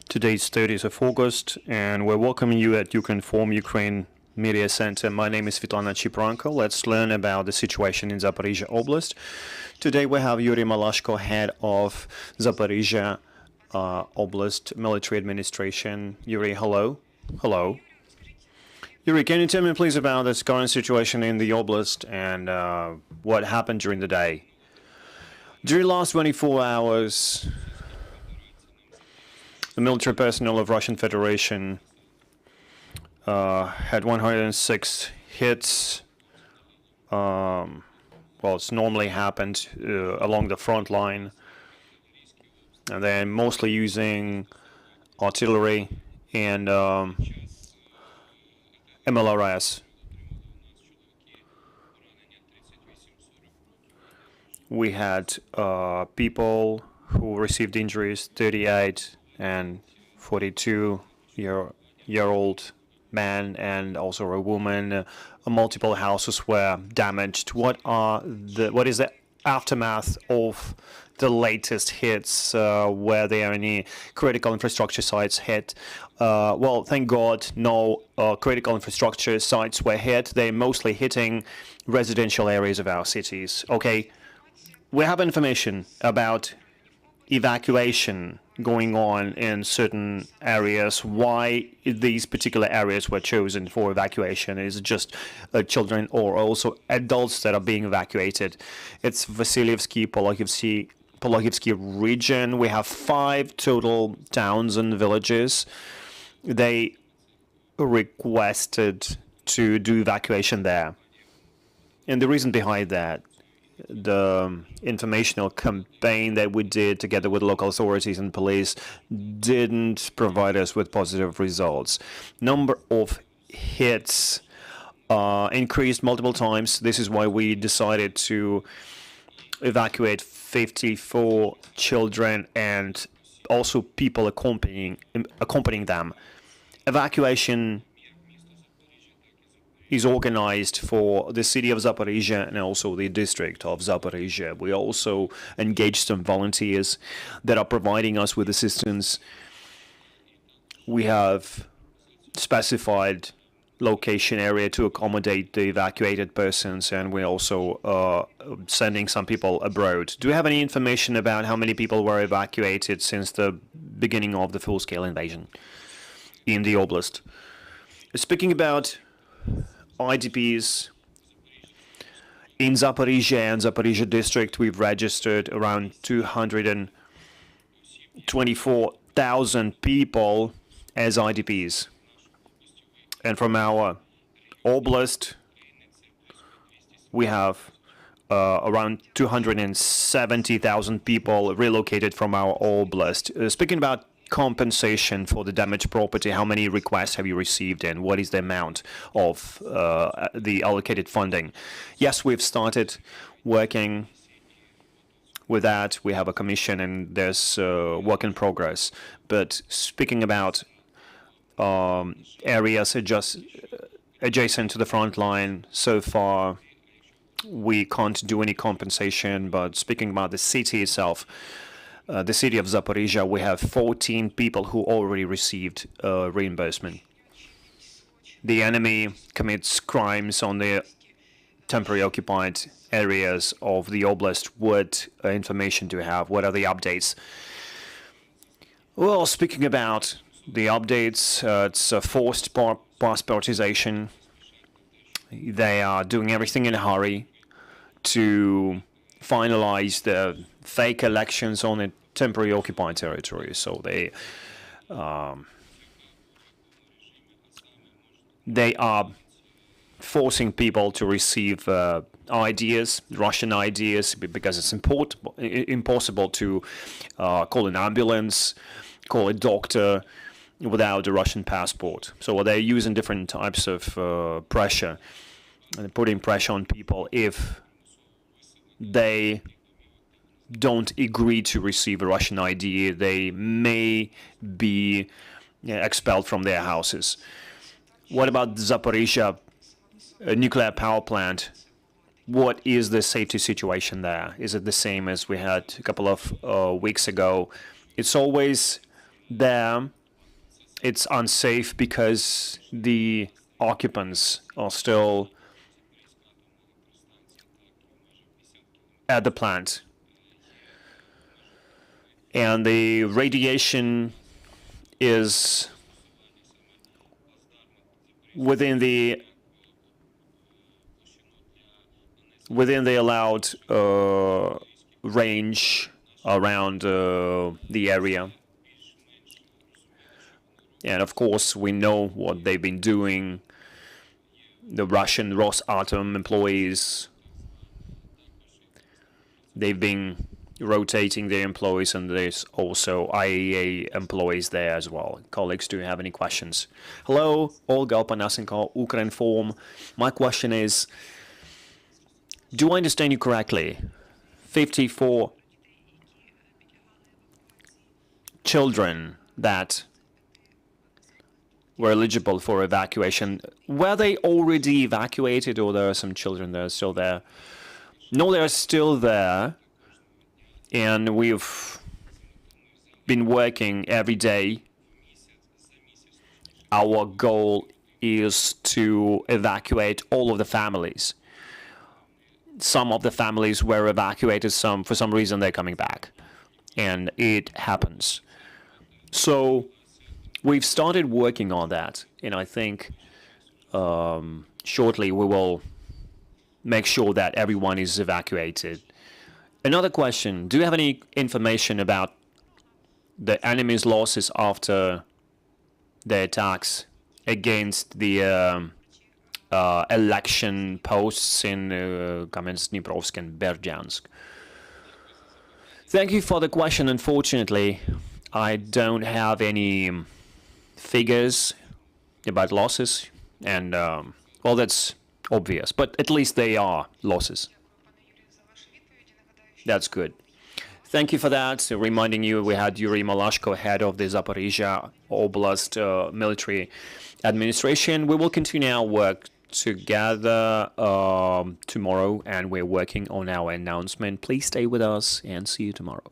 Today's 30th of August, and we're welcoming you at Ukrinform, Ukraine Media Center. My name is Svetlana Chipranko. Let's learn about the situation in Zaporizhzhia Oblast. Today we have Yurii Malashko, head of Zaporizhzhia Oblast Military Administration. Yurii, hello. Hello. Yurii, can you tell me please about this current situation in the Oblast and what happened during the day? During the last 24 hours, the military personnel of Russian Federation had 106 hits. Well, it's normally happened along the front line, and they're mostly using artillery and MLRS. We had people who received injuries, 38 and 42-year-old man and also a woman. Multiple houses were damaged. What is the aftermath of the latest hits? Were there any critical infrastructure sites hit? Well, thank God, no critical infrastructure sites were hit. They're mostly hitting residential areas of our cities. Okay, we have information about evacuation going on in certain areas. Why these particular areas were chosen for evacuation? Is it just children or also adults that are being evacuated? It's Vasilievsky, Polochivsky region. We have 5 total towns and villages. They requested to do evacuation there. And the reason behind that, the informational campaign that we did together with local authorities and police didn't provide us with positive results. Number of hits increased multiple times. This is why we decided to evacuate 54 children and also people accompanying them. Evacuation is organized for the city of Zaporizhzhia and also the district of Zaporizhzhia. We also engaged some volunteers that are providing us with assistance. We have specified location area to accommodate the evacuated persons, and we're also sending some people abroad. Do you have any information about how many people were evacuated since the beginning of the full-scale invasion in the oblast? Speaking about IDPs in Zaporizhzhia and Zaporizhzhia district, we've registered around 224,000 people as IDPs. And from our oblast, we have around 270,000 people relocated from our oblast. Speaking about compensation for the damaged property, how many requests have you received and what is the amount of the allocated funding? Yes, we've started working with that. We have a commission and there's work in progress. But speaking about areas adjacent to the front line, so far we can't do any compensation. But speaking about the city itself, the city of Zaporizhzhia, we have 14 people who already received reimbursement. The enemy commits crimes on the temporary occupied areas of the oblast. What information do you have? What are the updates? Well, speaking about the updates, it's a forced passportization. They are doing everything in a hurry to finalize the fake elections on a temporary occupied territory. So they are forcing people to receive ideas, Russian ideas, because it's impossible to call an ambulance, call a doctor without a Russian passport. So they're using different types of pressure and putting pressure on people. If they don't agree to receive a Russian ID, they may be expelled from their houses. What about Zaporizhzhia nuclear power plant? What is the safety situation there? Is it the same as we had a couple of weeks ago? It's always there it's unsafe because the occupants are still at the plant. And the radiation is within the allowed range around the area. And of course, we know what they've been doing. The Russian Rosatom employees, they've been rotating their employees, and there's also IAEA employees there as well. Colleagues, do you have any questions? Hello, Olga Opanasenko, Ukrinform. My question is, do I understand you correctly? 54 children that were eligible for evacuation, were they already evacuated, or there are some children that are still there? No, they're still there. And we've been working every day. Our goal is to evacuate all of the families. Some of the families were evacuated, some, for some reason, they're coming back. And it happens. So we've started working on that. And I think shortly we will make sure that everyone is evacuated. Another question, do you have any information about the enemy's losses after the attacks against the election posts in Kamensky-Dniprovsk and Berdyansk? Thank you for the question. Unfortunately, I don't have any figures about losses, and well, that's obvious, but at least they are losses. That's good. Thank you for that. Reminding you, we had Yurii Malashko, head of the Zaporizhzhia Oblast military administration. We will continue our work together tomorrow, and we're working on our announcement. Please stay with us and see you tomorrow.